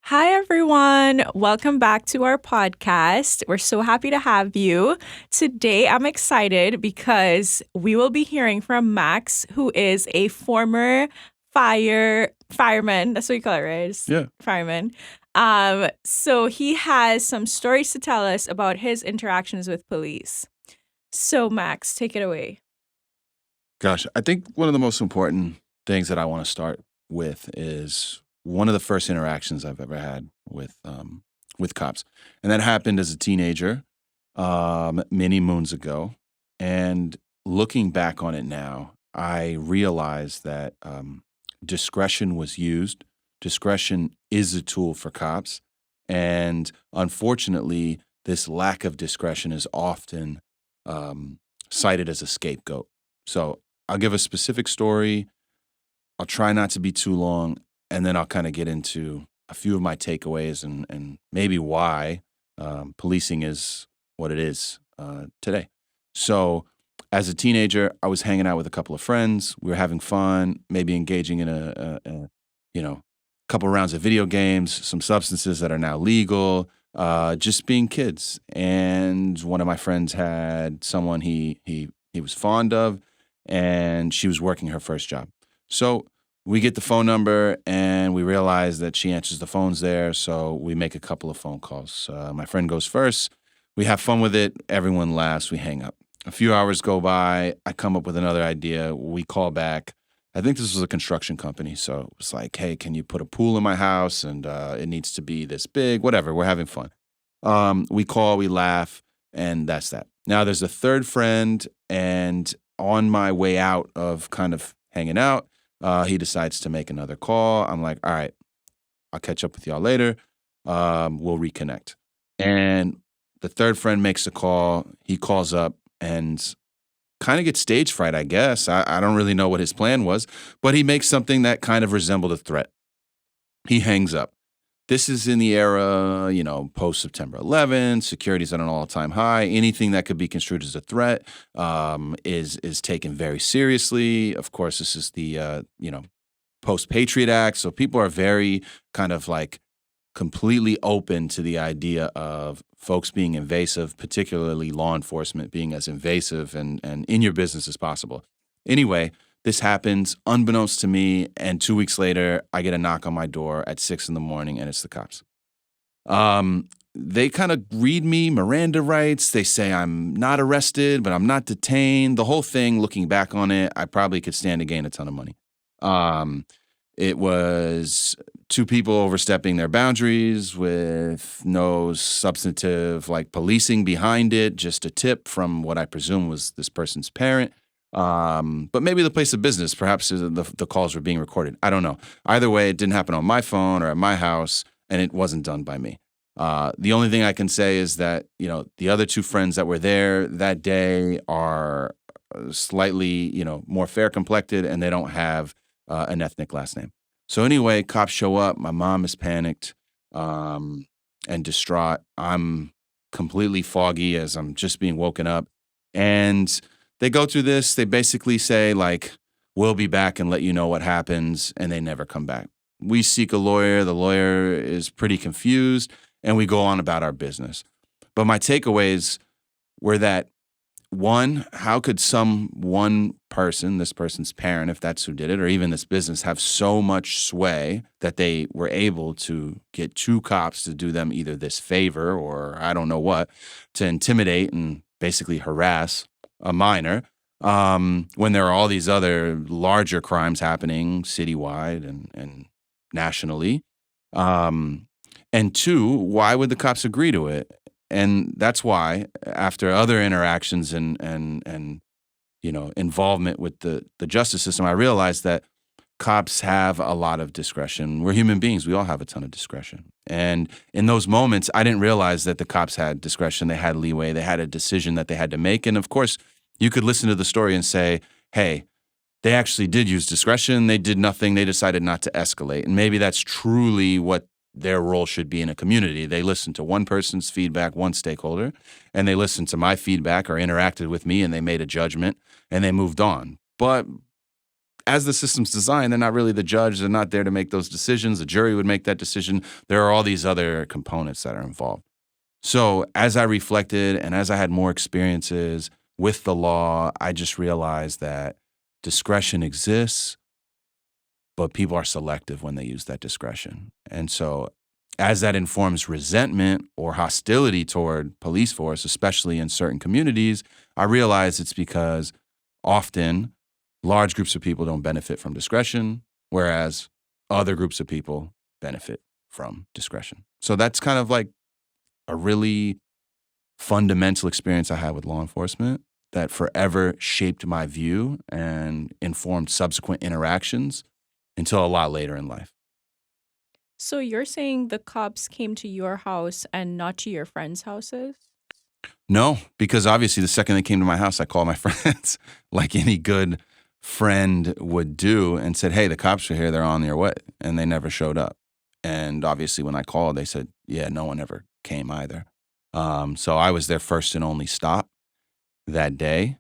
Hi, everyone. Welcome back to our podcast. We're so happy to have you. Today, I'm excited because we will be hearing from Max, who is a former fireman. That's what you call it, right? Yeah. Fireman. So he has some stories to tell us about his interactions with police. So, Max, take it away. Gosh, I think one of the most important things that I want to start with is one of the first interactions I've ever had with cops, and that happened as a teenager, many moons ago. And looking back on it now, I realize that discretion was used. Discretion is a tool for cops, and unfortunately, this lack of discretion is often cited as a scapegoat. So I'll give a specific story. I'll try not to be too long, and then I'll kind of get into a few of my takeaways and maybe why policing is what it is today. So, as a teenager, I was hanging out with a couple of friends. We were having fun, maybe engaging in a couple rounds of video games, some substances that are now legal, just being kids. And one of my friends had someone he was fond of, and she was working her first job. So we get the phone number and we realize that she answers the phones there. So we make a couple of phone calls. My friend goes first. We have fun with it. Everyone laughs. We hang up. A few hours go by. I come up with another idea. We call back. I think this was a construction company. So it was like, hey, can you put a pool in my house? And it needs to be this big, whatever. We're having fun. We call, we laugh, and that's that. Now there's a third friend, and on my way out of kind of hanging out, he decides to make another call. I'm like, all right, I'll catch up with y'all later. We'll reconnect. And the third friend makes a call. He calls up and kind of gets stage fright, I guess. I don't really know what his plan was, but he makes something that kind of resembled a threat. He hangs up. This is in the era, post September 11th. Security's at an all-time high. Anything that could be construed as a threat is taken very seriously. Of course, this is the post Patriot Act, so people are very kind of like completely open to the idea of folks being invasive, particularly law enforcement being as invasive and in your business as possible. Anyway, this happens unbeknownst to me, and 2 weeks later, I get a knock on my door at 6 in the morning, and it's the cops. They kind of read me Miranda rights. They say I'm not arrested, but I'm not detained. The whole thing, looking back on it, I probably could stand to gain a ton of money. It was two people overstepping their boundaries with no substantive like policing behind it, just a tip from what I presume was this person's parent. But maybe the place of business, perhaps the calls were being recorded. I don't know. Either way, it didn't happen on my phone or at my house, and it wasn't done by me. The only thing I can say is that, the other two friends that were there that day are slightly, more fair complected, and they don't have an ethnic last name. So anyway, cops show up. My mom is panicked and distraught. I'm completely foggy as I'm just being woken up. And they go through this. They basically say, like, we'll be back and let you know what happens. And they never come back. We seek a lawyer. The lawyer is pretty confused. And we go on about our business. But my takeaways were that, one, how could one person, this person's parent, if that's who did it, or even this business, have so much sway that they were able to get two cops to do them either this favor or I don't know what, to intimidate and basically harass a minor when there are all these other larger crimes happening citywide and nationally. And two, why would the cops agree to it? And that's why, after other interactions and involvement with the justice system, I realized that cops have a lot of discretion. We're human beings. We all have a ton of discretion. And in those moments, I didn't realize that the cops had discretion. They had leeway. They had a decision that they had to make. And of course, you could listen to the story and say, hey, they actually did use discretion. They did nothing. They decided not to escalate. And maybe that's truly what their role should be in a community. They listened to one person's feedback, one stakeholder, and they listened to my feedback or interacted with me and they made a judgment and they moved on. But as the system's designed, they're not really the judge. They're not there to make those decisions. The jury would make that decision. There are all these other components that are involved. So as I reflected and as I had more experiences with the law, I just realized that discretion exists, but people are selective when they use that discretion. And so as that informs resentment or hostility toward police force, especially in certain communities, I realize it's because often large groups of people don't benefit from discretion, whereas other groups of people benefit from discretion. So that's kind of like a really fundamental experience I had with law enforcement that forever shaped my view and informed subsequent interactions until a lot later in life. So you're saying the cops came to your house and not to your friends' houses? No, because obviously the second they came to my house, I called my friends like any good friend would do and said, hey, the cops are here. They're on their way. And they never showed up. And obviously when I called, they said, yeah, no one ever came either. So I was their first and only stop that day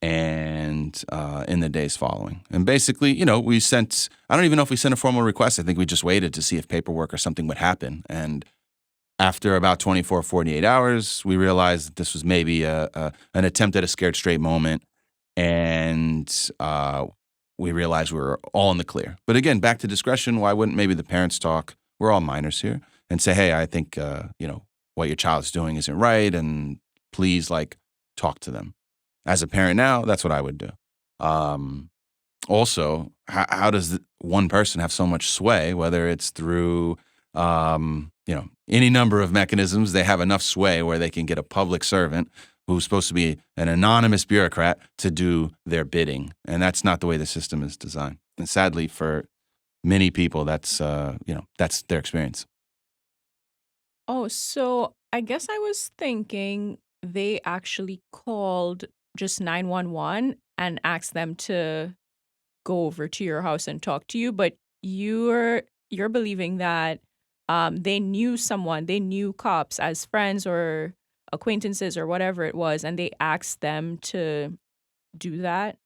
and in the days following. And basically, we sent, I don't even know if we sent a formal request. I think we just waited to see if paperwork or something would happen. And after about 24, 48 hours, we realized that this was maybe an attempt at a scared straight moment. And we realized we were all in the clear. But again, back to discretion, why wouldn't maybe the parents talk? We're all minors here and say, hey, I think, what your child's doing isn't right. And please, talk to them. As a parent now, that's what I would do. Also, how does one person have so much sway, whether it's through, any number of mechanisms, they have enough sway where they can get a public servant who's supposed to be an anonymous bureaucrat to do their bidding. And that's not the way the system is designed. And sadly, for many people, that's their experience. Oh, so I guess I was thinking they actually called just 911 and asked them to go over to your house and talk to you, but you're believing that they knew someone, they knew cops as friends or acquaintances or whatever it was, and they asked them to do that.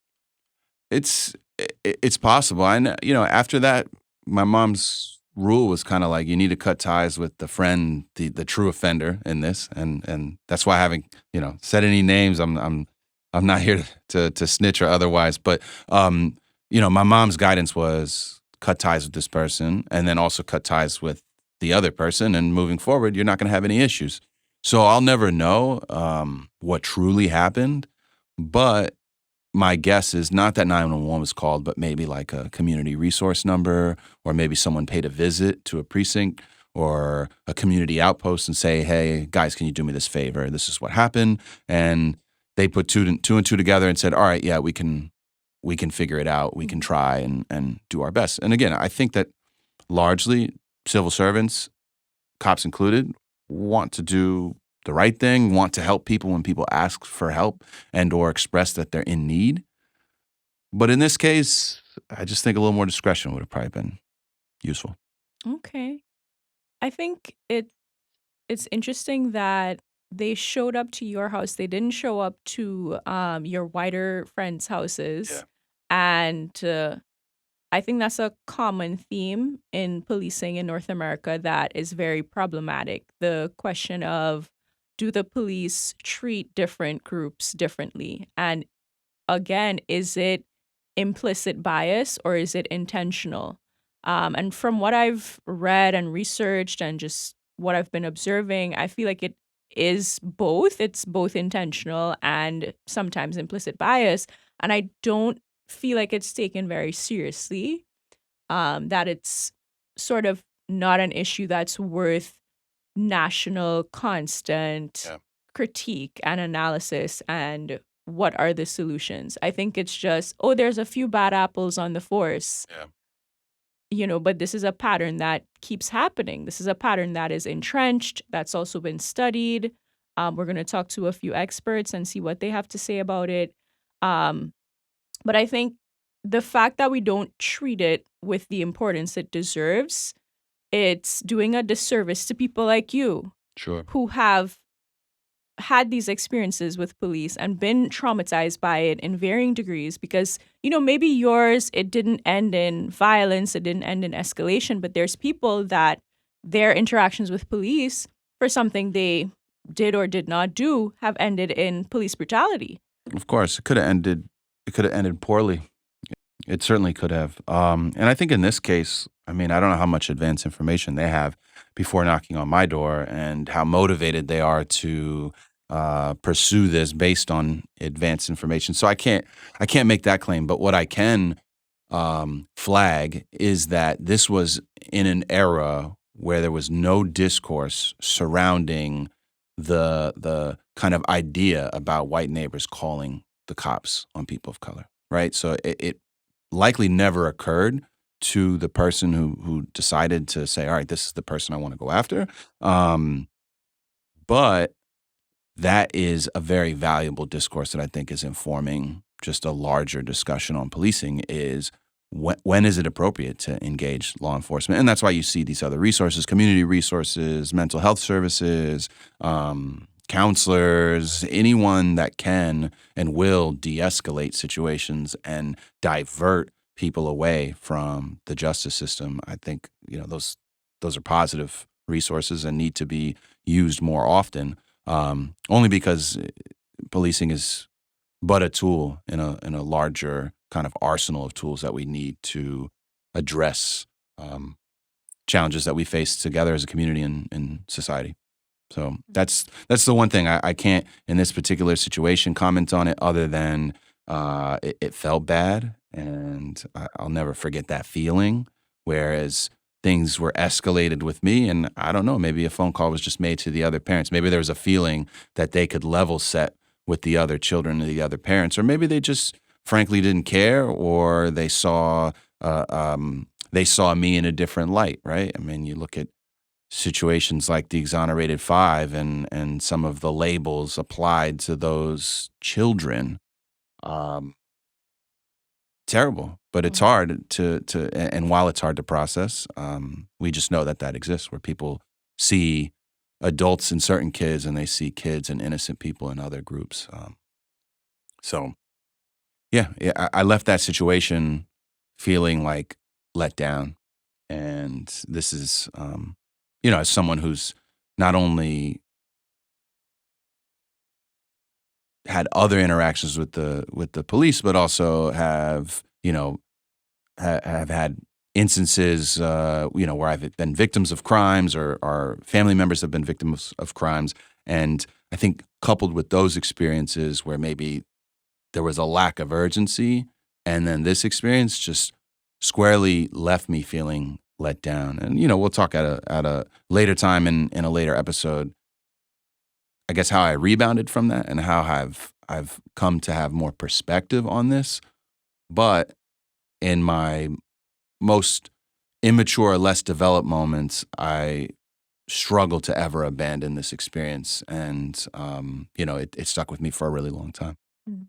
It's possible. I know, after that, my mom's rule was kind of like you need to cut ties with the friend, the true offender in this, and that's why I haven't said any names. I'm not here to snitch or otherwise, but my mom's guidance was cut ties with this person, and then also cut ties with the other person, and moving forward, you're not going to have any issues. So I'll never know what truly happened, but my guess is not that 911 was called, but maybe like a community resource number, or maybe someone paid a visit to a precinct or a community outpost and say, hey, guys, can you do me this favor? This is what happened. And they put two and two together and said, all right, yeah, we can figure it out. We can try and do our best. And again, I think that largely civil servants, cops included, want to do the right thing, want to help people when people ask for help and or express that they're in need. But in this case, I just think a little more discretion would have probably been useful. Okay. I think it's interesting that they showed up to your house. They didn't show up to your wider friends' houses. Yeah. And I think that's a common theme in policing in North America that is very problematic. The question of, do the police treat different groups differently? And again, is it implicit bias or is it intentional? And from what I've read and researched and just what I've been observing, I feel like it is both. It's both intentional and sometimes implicit bias. And I don't feel like it's taken very seriously, that it's sort of not an issue that's worth national constant Yeah. critique and analysis and what are the solutions. I think it's just, oh, there's a few bad apples on the force, Yeah. but this is a pattern that keeps happening. This is a pattern that is entrenched, that's also been studied. We're going to talk to a few experts and see what they have to say about it. But I think the fact that we don't treat it with the importance it deserves, it's doing a disservice to people like you Sure. who have had these experiences with police and been traumatized by it in varying degrees because, maybe yours, it didn't end in violence, it didn't end in escalation, but there's people that their interactions with police for something they did or did not do have ended in police brutality. Of course, it could have ended. It could have ended poorly. It certainly could have. And I think in this case, I mean, I don't know how much advance information they have before knocking on my door and how motivated they are to pursue this based on advanced information. So I can't make that claim. But what I can flag is that this was in an era where there was no discourse surrounding the kind of idea about white neighbors calling the cops on people of color, right? So it likely never occurred to the person who decided to say, all right, this is the person I want to go after. But that is a very valuable discourse that I think is informing just a larger discussion on policing is when is it appropriate to engage law enforcement? And that's why you see these other resources, community resources, mental health services, counselors, anyone that can and will de-escalate situations and divert people away from the justice system. I think those are positive resources and need to be used more often. Only because policing is but a tool in a larger kind of arsenal of tools that we need to address challenges that we face together as a community and society. So that's the one thing I can't in this particular situation comment on it other than it felt bad, and I'll never forget that feeling. Whereas things were escalated with me, and I don't know, maybe a phone call was just made to the other parents. Maybe there was a feeling that they could level set with the other children and the other parents, or maybe they just frankly didn't care, or they saw me in a different light. Right? I mean, you look at situations like the exonerated five and some of the labels applied to those children. Terrible, but it's hard and while it's hard to process, we just know that exists where people see adults in certain kids and they see kids and innocent people in other groups. So yeah, I left that situation feeling like let down, and this is, as someone who's not only had other interactions with the police, but also have have had instances where I've been victims of crimes or family members have been victims of crimes, and I think coupled with those experiences where maybe there was a lack of urgency, and then this experience just squarely left me feeling let down. And we'll talk at a later time in a later episode, I guess, how I rebounded from that and how I've come to have more perspective on this. But in my most immature or less developed moments, I struggle to ever abandon this experience. And, it stuck with me for a really long time. Mm.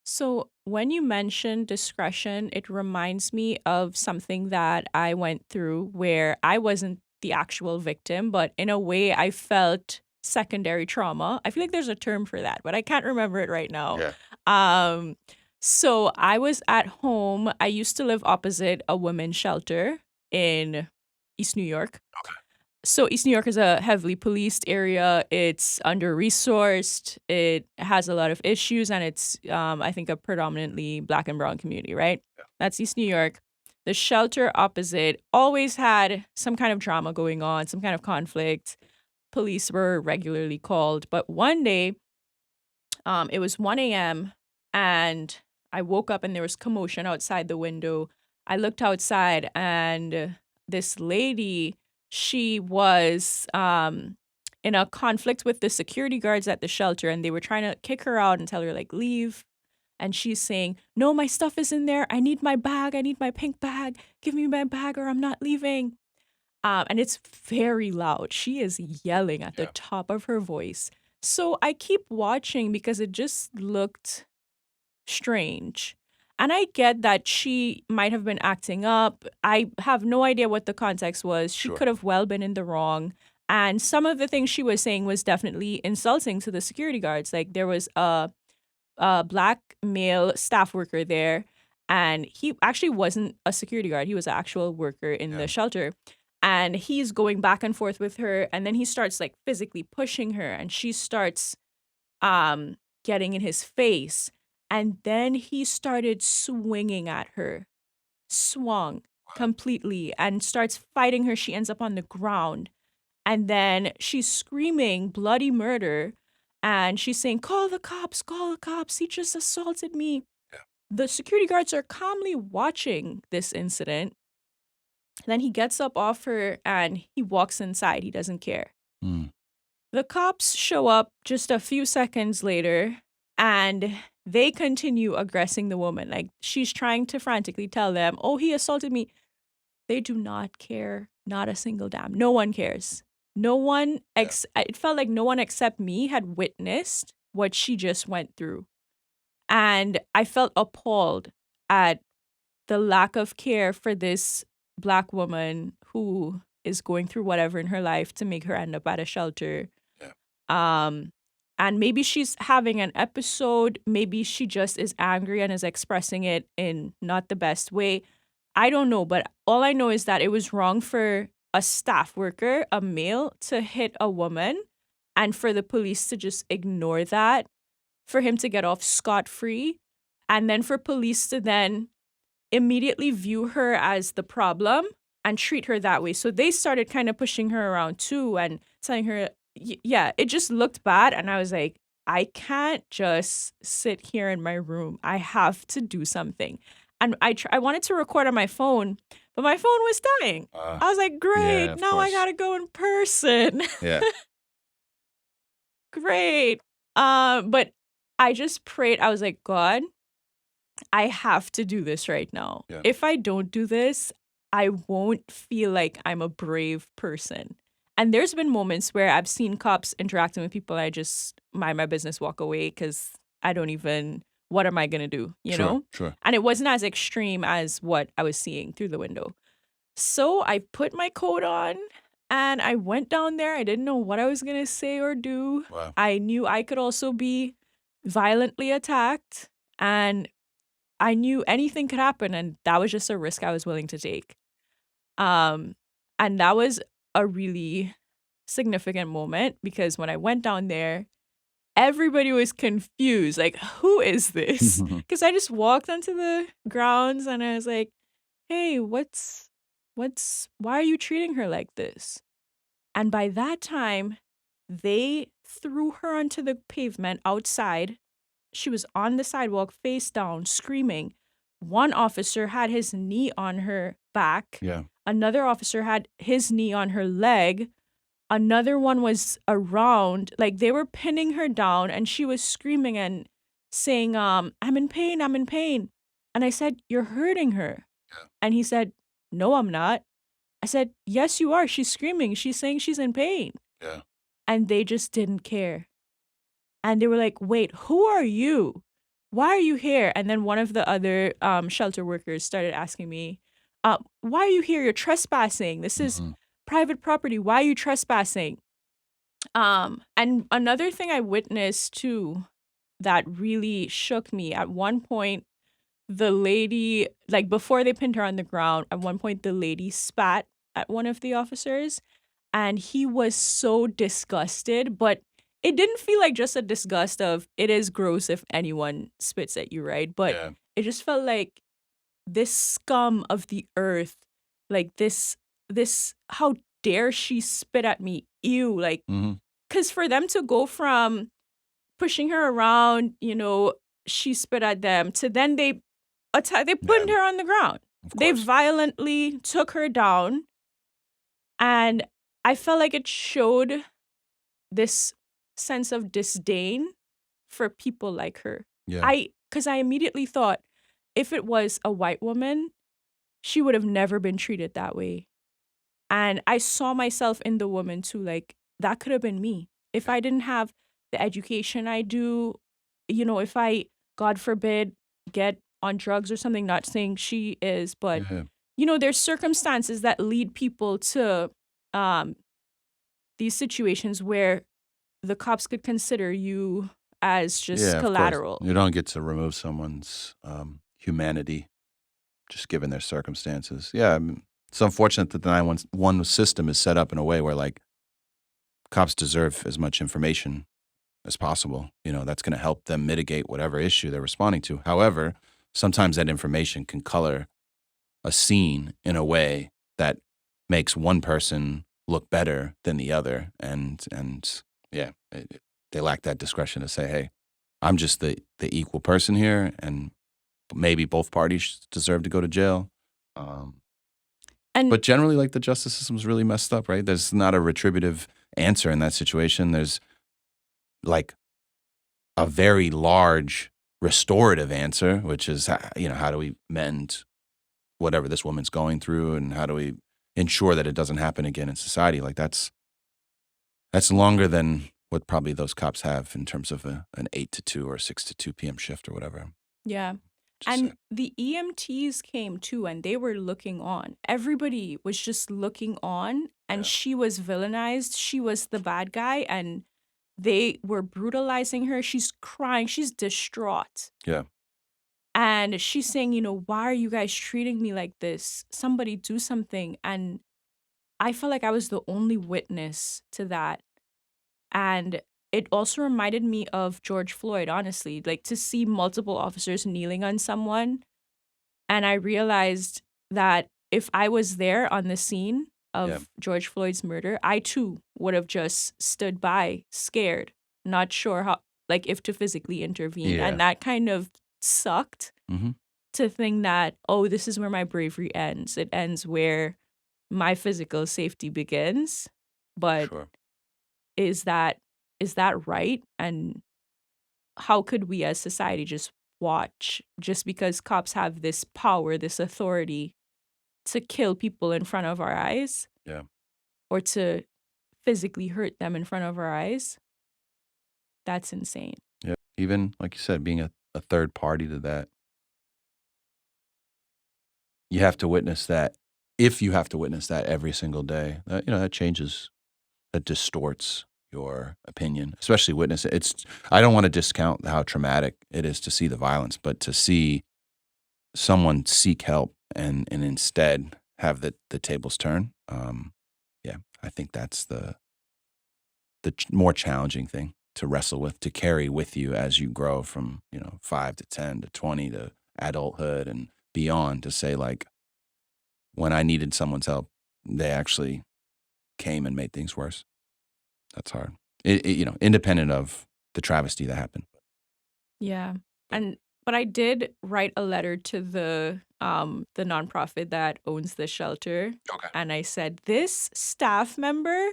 So, when you mention discretion, it reminds me of something that I went through where I wasn't the actual victim, but in a way I felt secondary trauma. I feel like there's a term for that, but I can't remember it right now. Yeah. Um, so I was at home. I used to live opposite a women's shelter in East New York. So East New York is a heavily policed area. It's under-resourced. It has a lot of issues, and it's, I think, a predominantly Black and brown community, right? That's East New York. The shelter opposite always had some kind of drama going on, some kind of conflict. Police were regularly called. But one day, it was 1 a.m., and I woke up and there was commotion outside the window. I looked outside, and this lady, she was in a conflict with the security guards at the shelter, and they were trying to kick her out and tell her, like, leave. And she's saying, no, my stuff is in there. I need my bag. I need my pink bag. Give me my bag or I'm not leaving. And it's very loud. She is yelling at the top of her voice. So I keep watching because it just looked strange. And I get that she might have been acting up. I have no idea what the context was. She Sure. could have well been in the wrong. And some of the things she was saying was definitely insulting to the security guards. Like there was a black male staff worker there, and he actually wasn't a security guard. He was an actual worker in Yeah. the shelter. And he's going back and forth with her, and then he starts like physically pushing her, and she starts getting in his face. And then he started swinging at her, swung completely, and starts fighting her. She ends up on the ground. And then she's screaming bloody murder. And she's saying, call the cops, call the cops. He just assaulted me. Yeah. The security guards are calmly watching this incident. Then he gets up off her and he walks inside. He doesn't care. Mm. The cops show up just a few seconds later and they continue aggressing the woman. Like she's trying to frantically tell them, oh, he assaulted me. They do not care. Not a single damn. No one cares. No one, it felt like no one except me had witnessed what she just went through. And I felt appalled at the lack of care for this Black woman who is going through whatever in her life to make her end up at a shelter. Yeah. And maybe she's having an episode. Maybe she just is angry and is expressing it in not the best way. I don't know, but all I know is that it was wrong for a staff worker, a male, to hit a woman and for the police to just ignore that, for him to get off scot-free, and then for police to then immediately view her as the problem and treat her that way. So they started kind of pushing her around too and telling her, yeah, it just looked bad. And I was like, I can't just sit here in my room. I have to do something. And I wanted to record on my phone, but my phone was dying. I was like, great, yeah, now I gotta go in person. Yeah. Great. But I just prayed. I was like, God, I have to do this right now. Yeah. If I don't do this, I won't feel like I'm a brave person. And there's been moments where I've seen cops interacting with people. I just mind my business, walk away because I don't even, what am I going to do? You know? Sure. And it wasn't as extreme as what I was seeing through the window. So I put my coat on and I went down there. I didn't know what I was going to say or do. Wow. I knew I could also be violently attacked, and I knew anything could happen, and that was just a risk I was willing to take. And that was a really significant moment because when I went down there, everybody was confused. Like, who is this? Because I just walked onto the grounds and I was like, hey, why are you treating her like this? And by that time, they threw her onto the pavement outside. She was on the sidewalk, face down, screaming. One officer had his knee on her back. Yeah. Another officer had his knee on her leg. Another one was around, like they were pinning her down, and she was screaming and saying, I'm in pain, I'm in pain. And I said, you're hurting her. Yeah. And he said, no, I'm not. I said, yes, you are. She's screaming. She's saying she's in pain. Yeah. And they just didn't care. And they were like, wait, who are you? Why are you here? And then one of the other shelter workers started asking me, why are you here? You're trespassing. This is private property. Why are you trespassing? And another thing I witnessed too that really shook me, at one point, the lady, like before they pinned her on the ground, at one point the lady spat at one of the officers, and he was so disgusted, but it didn't feel like just a disgust of, it is gross if anyone spits at you, right? But it just felt like this scum of the earth, like this, how dare she spit at me? Ew. Like, because for them to go from pushing her around, she spit at them, to then they put her on the ground. They violently took her down. And I felt like it showed this sense of disdain for people like her. Yeah. Because I immediately thought, if it was a white woman, she would have never been treated that way. And I saw myself in the woman too, like that could have been me. If I didn't have the education I do, if I, God forbid, get on drugs or something, not saying she is, but, there's circumstances that lead people to these situations where the cops could consider you as just Yeah, of course. collateral. You don't get to remove someone's humanity just given their circumstances. Yeah, I mean, it's unfortunate that the 911 system is set up in a way where like cops deserve as much information as possible. You know, that's going to help them mitigate whatever issue they're responding to. However, sometimes that information can color a scene in a way that makes one person look better than the other, and yeah, they lack that discretion to say, "Hey, I'm just the equal person here, and maybe both parties deserve to go to jail." Um, And but generally, like the justice system's really messed up, right? There's not a retributive answer in that situation. There's like a very large restorative answer, which is how do we mend whatever this woman's going through, and how do we ensure that it doesn't happen again in society? Like that's longer than what probably those cops have in terms of an 8 to 2 or 6 to 2 p.m. shift or whatever. yeah. Just And say, the EMTs came too, and they were looking on. Everybody was just looking on, and yeah, she was villainized. She was the bad guy, and they were brutalizing her. She's crying. She's distraught. yeah, And she's saying, why are you guys treating me like this? Somebody do something. And I felt like I was the only witness to that. And it also reminded me of George Floyd, honestly, like to see multiple officers kneeling on someone. And I realized that if I was there on the scene yeah, of George Floyd's murder, I too would have just stood by, scared, not sure how, like, if to physically intervene. yeah. And that kind of sucked Mm-hmm. to think that, oh, this is where my bravery ends. It ends where my physical safety begins. But Sure. is that right? And how could we as society just watch just because cops have this power, this authority to kill people in front of our eyes Yeah, or to physically hurt them in front of our eyes? That's insane. yeah. Even like you said, being a third party to that, you have to witness that. If you have to witness that every single day, that changes, that distorts your opinion, especially witness it. I don't want to discount how traumatic it is to see the violence, but to see someone seek help and instead have the tables turn, yeah, I think that's the more challenging thing to wrestle with, to carry with you as you grow from 5 to 10 to 20 to adulthood and beyond. To say like, when I needed someone's help, they actually came and made things worse. That's hard. Independent of the travesty that happened. Yeah. But But I did write a letter to the nonprofit that owns the shelter, okay. and I said this staff member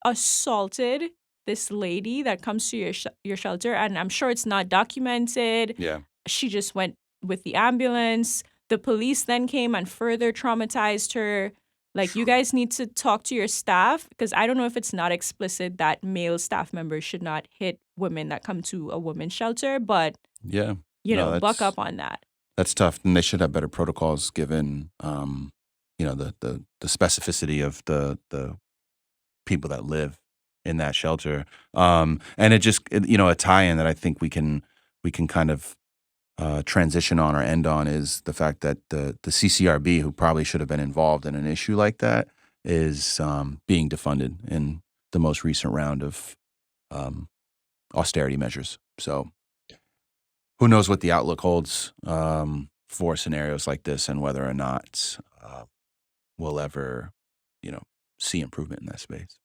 assaulted this lady that comes to your shelter, and I'm sure it's not documented. Yeah. She just went with the ambulance. The police then came and further traumatized her. Like, you Sure. guys need to talk to your staff, because I don't know if it's not explicit that male staff members should not hit women that come to a women's shelter, but Yeah. No, buck up on that. that's tough, and they should have better protocols given, the specificity of the people that live in that shelter. And a tie-in that I think we can kind of transition on or end on is the fact that the CCRB, who probably should have been involved in an issue like that, is being defunded in the most recent round of um, austerity measures. So who knows what the outlook holds for scenarios like this, and whether or not we'll ever, see improvement in that space.